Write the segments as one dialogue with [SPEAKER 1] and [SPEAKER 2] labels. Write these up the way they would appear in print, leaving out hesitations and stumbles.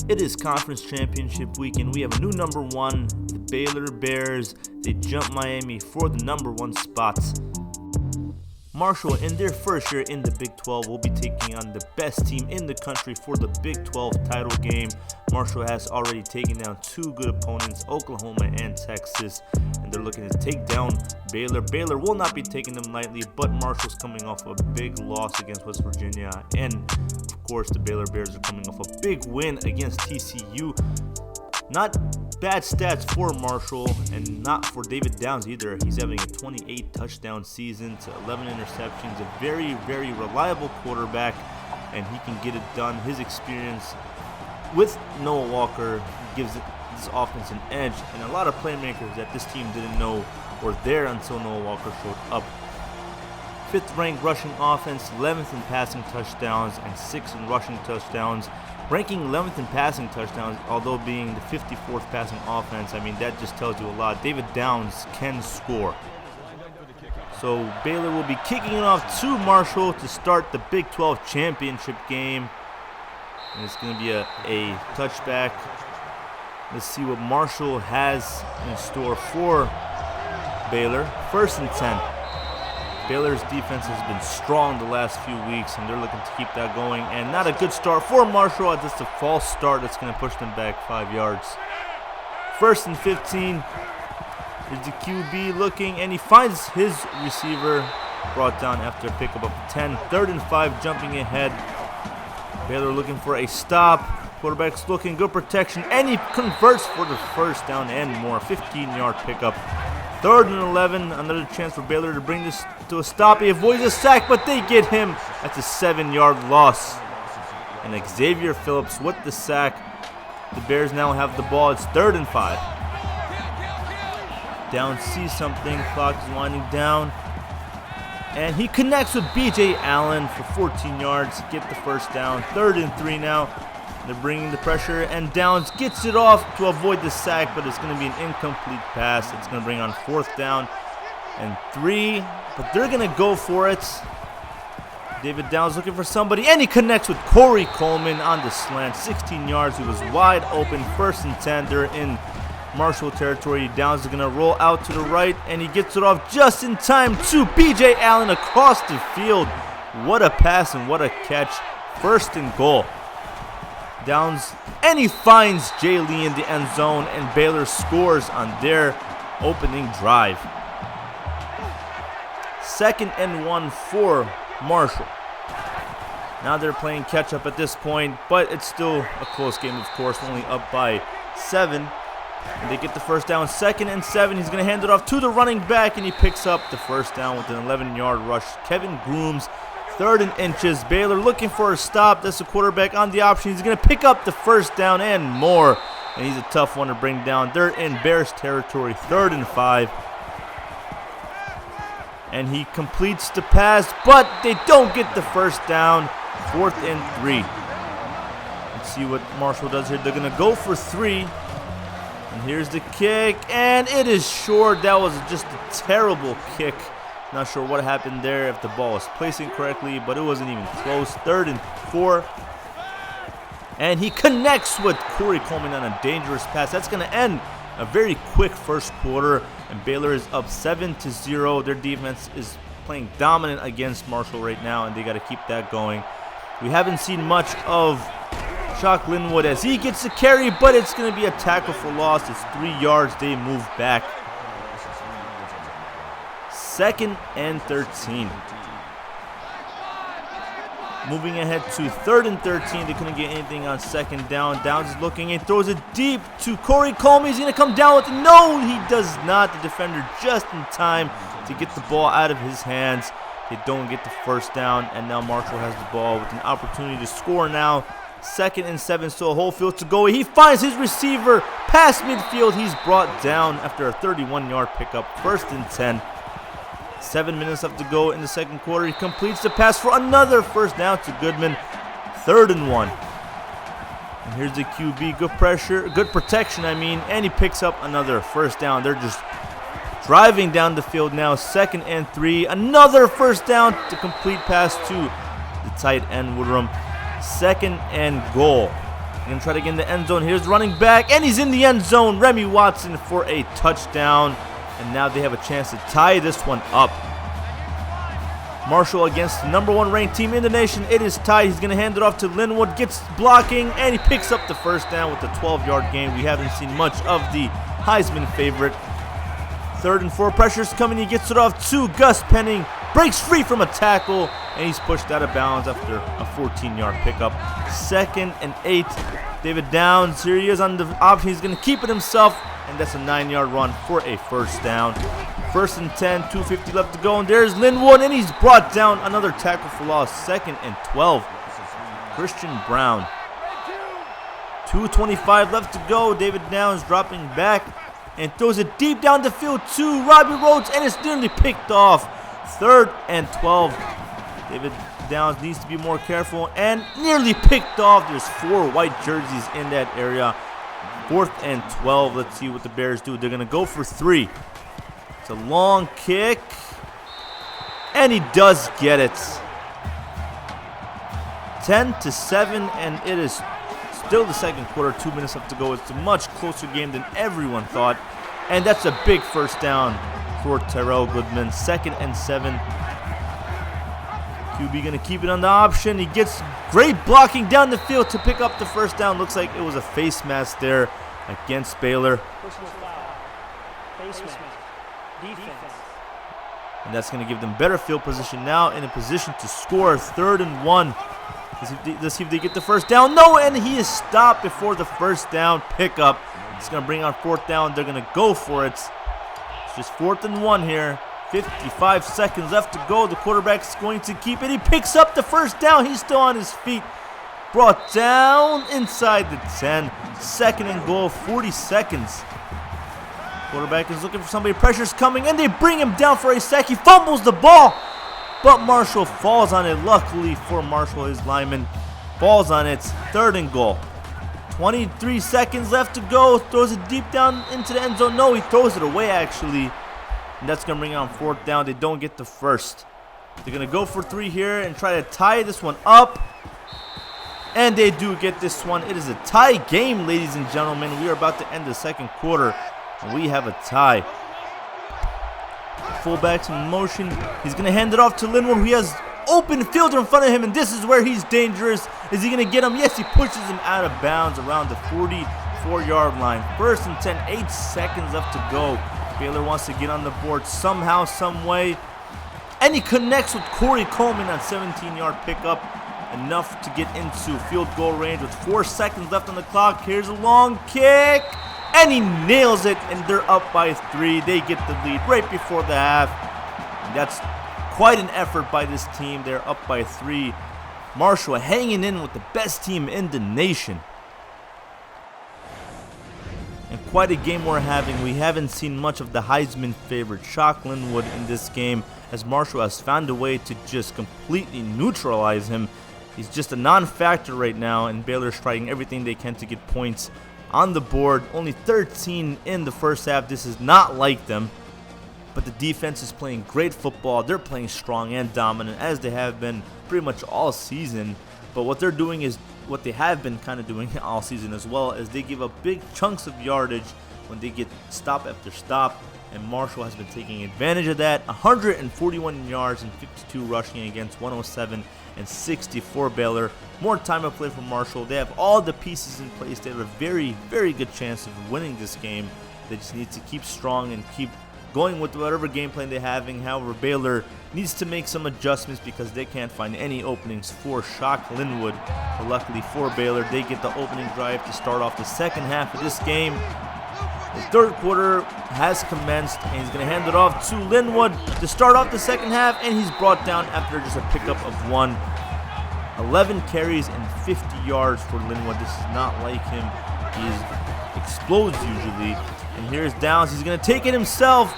[SPEAKER 1] It is conference championship week, and we have a new number one, the Baylor Bears. They jump Miami for the number one spots. Marshall, in their first year in the Big 12, will be taking on the best team in the country for the Big 12 title game. Marshall has already taken down two good opponents, Oklahoma and Texas, and they're looking to take down Baylor. Baylor will not be taking them lightly, but Marshall's coming off a big loss against West Virginia, and of course the Baylor Bears are coming off a big win against TCU. Not bad stats for Marshall, and not for David Downs either. He's having a 28 touchdown season to 11 interceptions. A very, very reliable quarterback, and he can get it done. His experience with Noah Walker gives this offense an edge, and a lot of playmakers that this team didn't know were there until Noah Walker showed up. 5th ranked rushing offense, 11th in passing touchdowns, and 6th in rushing touchdowns. Ranking 11th in passing touchdowns, although being the 54th passing offense, I mean, that just tells you a lot. David Downs can score. So Baylor will be kicking it off to Marshall to start the Big 12 championship game. And it's going to be a touchback. Let's see what Marshall has in store for Baylor. 1st and 10. Baylor's defense has been strong the last few weeks, and they're looking to keep that going. And not a good start for Marshall, as it's a false start that's going to push them back 5 yards. 1st and 15. Here's the QB looking, and he finds his receiver, brought down after a pickup of 10. 3rd and 5, jumping ahead. Baylor looking for a stop. Quarterback's looking, good protection, and he converts for the first down and more. 15-yard pickup. 3rd and 11, another chance for Baylor to bring this to a stop. He avoids a sack, but they get him. That's a 7-yard loss. And Xavier Phillips with the sack. The Bears now have the ball. It's 3rd and 5. Downs sees something. Clock is winding down. And he connects with B.J. Allen for 14 yards. Get the first down. 3rd and 3 now. They're bringing the pressure, and Downs gets it off to avoid the sack, but it's going to be an incomplete pass. It's going to bring on 4th down and 3, but they're going to go for it. David Downs looking for somebody, and he connects with Corey Coleman on the slant. 16 yards. He was wide open. 1st and 10. They're in Marshall territory. Downs is going to roll out to the right, and he gets it off just in time to B.J. Allen across the field. What a pass and what a catch. 1st and goal. Downs, and he finds Jay Lee in the end zone, and Baylor scores on their opening drive. 2nd and 1 for Marshall. Now they're playing catch up at this point, but it's still a close game, of course, only up by 7. And they get the first down. 2nd and 7. He's going to hand it off to the running back, and he picks up the first down with an 11-yard rush. Kevin Grooms, 3rd and inches. Baylor looking for a stop. That's the quarterback on the option. He's going to pick up the first down and more. And he's a tough one to bring down. They're in Bears territory. 3rd and 5. And he completes the pass, but they don't get the first down. 4th and 3. Let's see what Marshall does here. They're going to go for 3. And here's the kick, and it is short. That was just a terrible kick. Not sure what happened there, if the ball was placing correctly, but it wasn't even close. 3rd and 4. And he connects with Corey Coleman on a dangerous pass. That's going to end a very quick first quarter, and Baylor is up 7-0. Their defense is playing dominant against Marshall right now, and they got to keep that going. We haven't seen much of Shock Linwood as he gets the carry, but it's going to be a tackle for loss. It's 3 yards. They move back. 2nd and 13. Moving ahead to 3rd and 13. They couldn't get anything on 2nd down. Downs is looking and throws it deep to Corey Coleman. He's going to come down with it. No, he does not. The defender just in time to get the ball out of his hands. They don't get the first down, and now Marshall has the ball with an opportunity to score now. 2nd and 7, still a whole field to go. He finds his receiver past midfield. He's brought down after a 31-yard pickup. 1st and 10. 7 minutes left to go in the second quarter. He completes the pass for another first down to Goodman. 3rd and 1. And here's the QB. Good pressure, good protection, and he picks up another first down. They're just driving down the field now. 2nd and 3. Another first down to complete pass to the tight end Woodrum. 2nd and goal. Going to try to get in the end zone. Here's running back, and he's in the end zone. Remy Watson for a touchdown. And now they have a chance to tie this one up. Marshall against the #1 ranked team in the nation. It is tied. He's going to hand it off to Linwood. Gets blocking, and he picks up the first down with a 12-yard gain. We haven't seen much of the Heisman favorite. 3rd and 4, pressure's coming. He gets it off to Gus Penning. Breaks free from a tackle, and he's pushed out of bounds after a 14-yard pickup. 2nd and 8. David Downs, here he is on the option. He's going to keep it himself, and that's a 9-yard run for a first down. 1st and 10, 2:50 left to go, and there's Linwood, and he's brought down. Another tackle for loss. 2nd and 12. Christian Brown. 2:25 left to go. David Downs dropping back and throws it deep down the field to Robbie Rhodes, and it's nearly picked off. 3rd and 12. David Downs needs to be more careful, and nearly picked off. There's 4 white jerseys in that area. 4th and 12. Let's see what the Bears do. They're going to go for 3. It's a long kick, and he does get it. 10-7, and it is still the second quarter. 2 minutes left to go. It's a much closer game than everyone thought, and that's a big first down for Terrell Goodman. 2nd and 7. QB going to keep it on the option. He gets great blocking down the field to pick up the first down. Looks like it was a face mask there against Baylor.
[SPEAKER 2] Face mask. Defense.
[SPEAKER 1] And that's going to give them better field position now, in a position to score. 3rd and 1. Let's see if they get the first down. No, and he is stopped before the first down pickup. It's going to bring on 4th down. They're going to go for it. It's just 4th and 1 here. 55 seconds left to go. The quarterback's going to keep it. He picks up the first down. He's still on his feet. Brought down inside the 10. 2nd and goal, 40 seconds. Quarterback is looking for somebody. Pressure's coming, and they bring him down for a sack. He fumbles the ball, but Marshall falls on it. Luckily for Marshall, his lineman falls on it. 3rd and goal. 23 seconds left to go. Throws it deep down into the end zone. No, he throws it away, actually. And that's going to bring on 4th down. They don't get the first. They're going to go for 3 here and try to tie this one up. And they do get this one. It is a tie game, ladies and gentlemen. We are about to end the second quarter, and we have a tie. Fullback's in motion. He's going to hand it off to Linwood, who has open fielder in front of him, and this is where he's dangerous. Is he going to get him? Yes, he pushes him out of bounds around the 44-yard line. 1st and 10, 8 seconds left to go. Baylor wants to get on the board somehow, some way. And he connects with Corey Coleman on 17-yard pickup. Enough to get into field goal range with 4 seconds left on the clock. Here's a long kick. And he nails it, and they're up by 3. They get the lead right before the half. And that's quite an effort by this team. They're up by 3. Marshall hanging in with the best team in the nation. And quite a game we're having. We haven't seen much of the Heisman favorite, Shock Linwood, in this game, as Marshall has found a way to just completely neutralize him. He's just a non-factor right now, and Baylor's trying everything they can to get points on the board. Only 13 in the first half. This is not like them. But the defense is playing great football. They're playing strong and dominant, as they have been pretty much all season. But what they're doing is what they have been kind of doing all season as well, as they give up big chunks of yardage when they get stop after stop. And Marshall has been taking advantage of that. 141 yards and 52 rushing against 107 and 64 Baylor. More time of play for Marshall. They have all the pieces in place. They have a very, very good chance of winning this game. They just need to keep strong and keep going with whatever game plan they're having. However, Baylor needs to make some adjustments because they can't find any openings for Shock Linwood. But luckily for Baylor, they get the opening drive to start off the second half of this game. The third quarter has commenced, and he's going to hand it off to Linwood to start off the second half, and he's brought down after just a pickup of 1. 11 carries and 50 yards for Linwood. This is not like him. He explodes usually. And here's Downs. He's going to take it himself,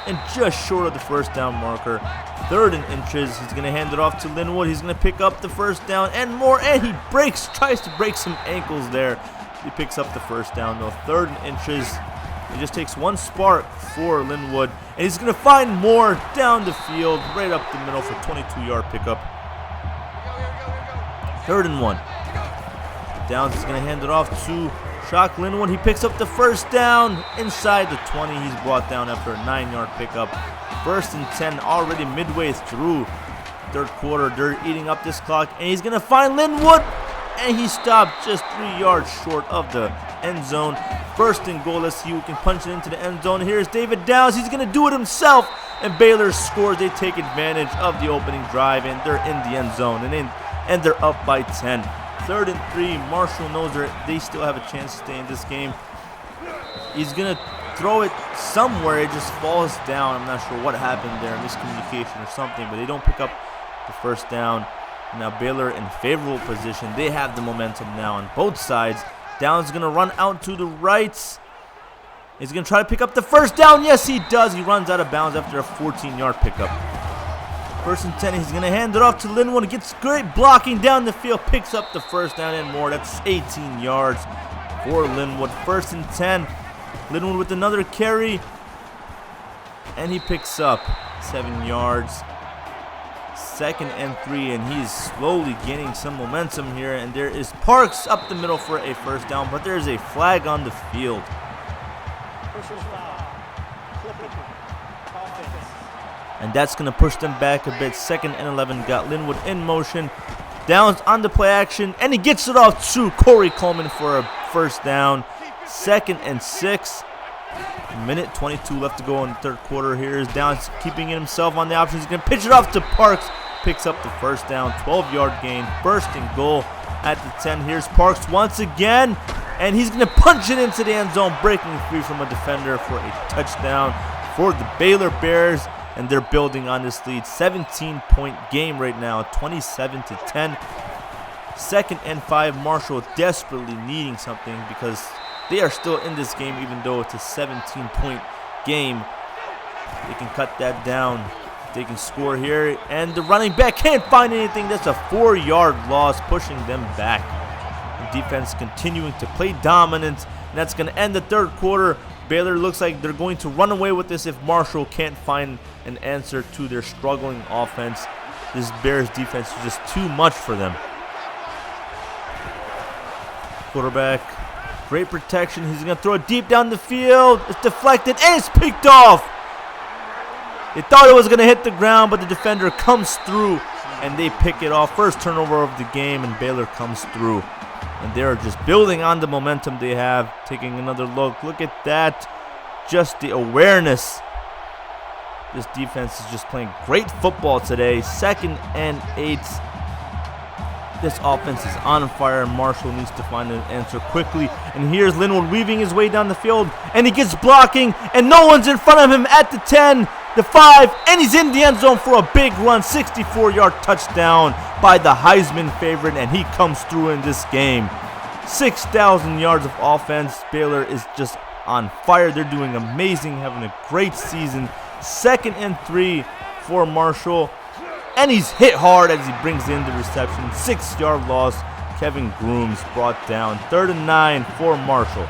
[SPEAKER 1] and just short of the first down marker. 3rd and inches. He's going to hand it off to Linwood. He's going to pick up the first down and more, and he tries to break some ankles there. He picks up the first down though. 3rd and inches. It just takes one spark for Linwood, and he's going to find more down the field, right up the middle for 22-yard pickup. 3rd and 1. Downs is going to hand it off to Shock Linwood. He picks up the first down inside the 20. He's brought down after a 9-yard pickup. 1st and 10 already midway through third quarter. They're eating up this clock, and he's going to find Linwood, and he stopped just 3 yards short of the end zone. 1st and goal. Let's see who can punch it into the end zone. Here's David Downs. He's going to do it himself, and Baylor scores. They take advantage of the opening drive, and they're in the end zone, and they're up by 10. 3rd and 3. Marshall knows they still have a chance to stay in this game. He's going to throw it somewhere. It just falls down. I'm not sure what happened there, miscommunication or something, but they don't pick up the first down. Now Baylor in favorable position. They have the momentum now on both sides. Downs is going to run out to the right. He's going to try to pick up the first down. Yes, he does. He runs out of bounds after a 14-yard pickup. 1st and 10. He's going to hand it off to Linwood. Gets great blocking down the field. Picks up the first down and more. That's 18 yards for Linwood. 1st and 10. Linwood with another carry. And he picks up 7 yards. 2nd and 3, and he's slowly gaining some momentum here. And there is Parks up the middle for a first down, but there's a flag on the field. And that's going to push them back a bit. 2nd and 11, got Linwood in motion. Downs on the play action, and he gets it off to Corey Coleman for a first down. 2nd and 6. Minute 22 left to go in the third quarter. Here's Downs keeping it himself on the option. He's going to pitch it off to Parks. Picks up the first down. 12-yard gain. 1st and goal at the 10. Here's Parks once again. And he's going to punch it into the end zone, breaking free from a defender for a touchdown for the Baylor Bears. And they're building on this lead. 17-point game right now. 27-10. 2nd and 5. Marshall desperately needing something because they are still in this game, even though it's a 17-point game. They can cut that down. They can score here. And the running back can't find anything. That's a 4-yard loss, pushing them back. The defense continuing to play dominant. And that's going to end the third quarter. Baylor looks like they're going to run away with this if Marshall can't find an answer to their struggling offense. This Bears defense is just too much for them. Quarterback. Great protection. He's going to throw it deep down the field. It's deflected and it's picked off. They thought it was going to hit the ground, but the defender comes through and they pick it off. First turnover of the game, and Baylor comes through. And they're just building on the momentum they have. Taking another look. Look at that. Just the awareness. This defense is just playing great football today. 2nd and 8. This offense is on fire. Marshall needs to find an answer quickly. And here's Linwood weaving his way down the field. And he gets blocking. And no one's in front of him at the 10, the 5. And he's in the end zone for a big run. 64-yard touchdown by the Heisman favorite. And he comes through in this game. 6,000 yards of offense. Baylor is just on fire. They're doing amazing. Having a great season. 2nd and 3 for Marshall. And he's hit hard as he brings in the reception. 6-yard loss. Kevin Grooms brought down. 3rd and 9 for Marshall.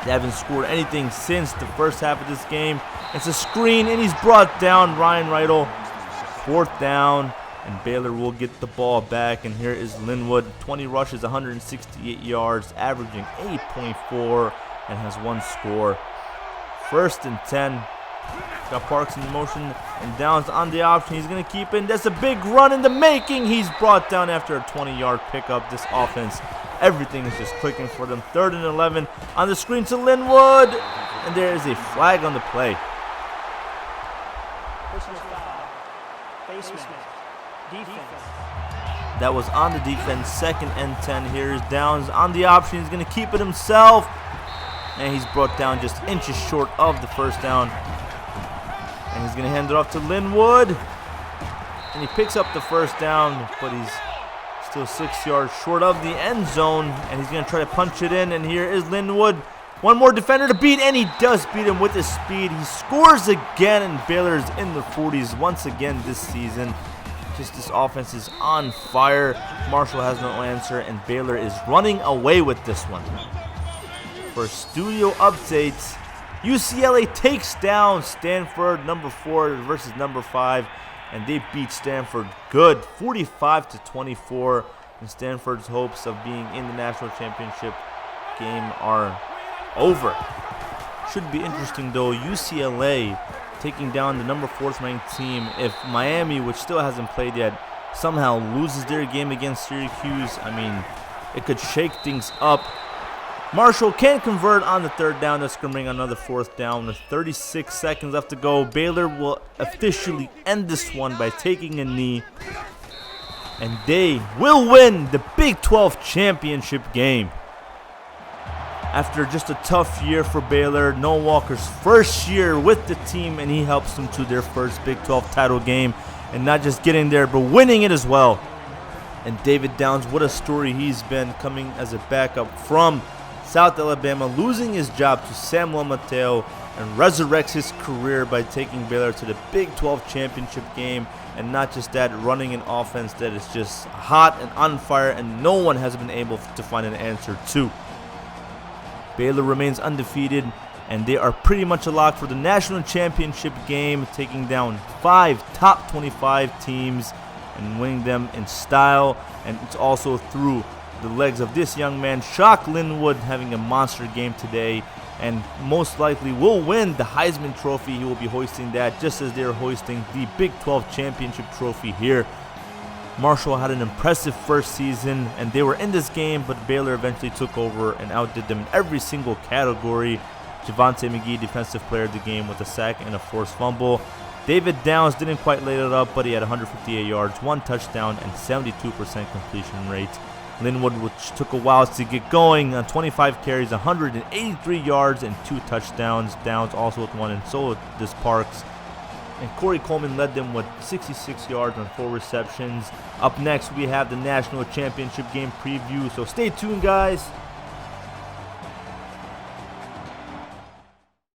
[SPEAKER 1] They haven't scored anything since the first half of this game. It's a screen, and he's brought down. Ryan Riddle. 4th down, and Baylor will get the ball back. And here is Linwood. 20 rushes, 168 yards, averaging 8.4, and has 1 score. 1st and 10. Got Parks in motion, and Downs on the option. He's going to keep it. That's a big run in the making. He's brought down after a 20-yard pickup. This offense, everything is just clicking for them. 3rd and 11 on the screen to Linwood, and there is a flag on the play. That was on the defense. 2nd and 10. Here's Downs on the option. He's going to keep it himself, and he's brought down just inches short of the first down. And he's going to hand it off to Linwood. And he picks up the first down, but he's still 6 yards short of the end zone. And he's going to try to punch it in. And here is Linwood. One more defender to beat, and he does beat him with his speed. He scores again, and Baylor's in the 40s once again this season. Just this offense is on fire. Marshall has no answer, and Baylor is running away with this one. For studio updates, UCLA takes down Stanford, number 4 versus number 5, and they beat Stanford good, 45-24. and Stanford's hopes of being in the national championship game are over. Should be interesting though, UCLA taking down the number 4th ranked team. If Miami, which still hasn't played yet, somehow loses their game against Syracuse, I mean, it could shake things up. Marshall can't convert on the 3rd down. That's going to bring another 4th down with 36 seconds left to go. Baylor will officially end this one by taking a knee, and they will win the Big 12 championship game. After just a tough year for Baylor, Noah Walker's first year with the team, and he helps them to their first Big 12 title game, and not just getting there, but winning it as well. And David Downs, what a story he's been, coming as a backup from South Alabama, losing his job to Samuel Mateo, and resurrects his career by taking Baylor to the Big 12 championship game. And not just that, running an offense that is just hot and on fire, and no one has been able to find an answer to. Baylor remains undefeated, and they are pretty much a lock for the national championship game, taking down 5 top 25 teams and winning them in style. And it's also through the legs of this young man, Shock Linwood, having a monster game today, and most likely will win the Heisman Trophy. He will be hoisting that just as they're hoisting the Big 12 championship trophy here. Marshall had an impressive first season, and they were in this game, but Baylor eventually took over and outdid them in every single category. Javonte McGee, defensive player of the game, with a sack and a forced fumble. David Downs didn't quite light it up, but he had 158 yards, 1 touchdown, and 72% completion rate. Linwood, which took a while to get going, on 25 carries, 183 yards, and 2 touchdowns. Downs also with 1, and so did Parks. And Corey Coleman led them with 66 yards on 4 receptions. Up next, we have the national championship game preview, so stay tuned, guys.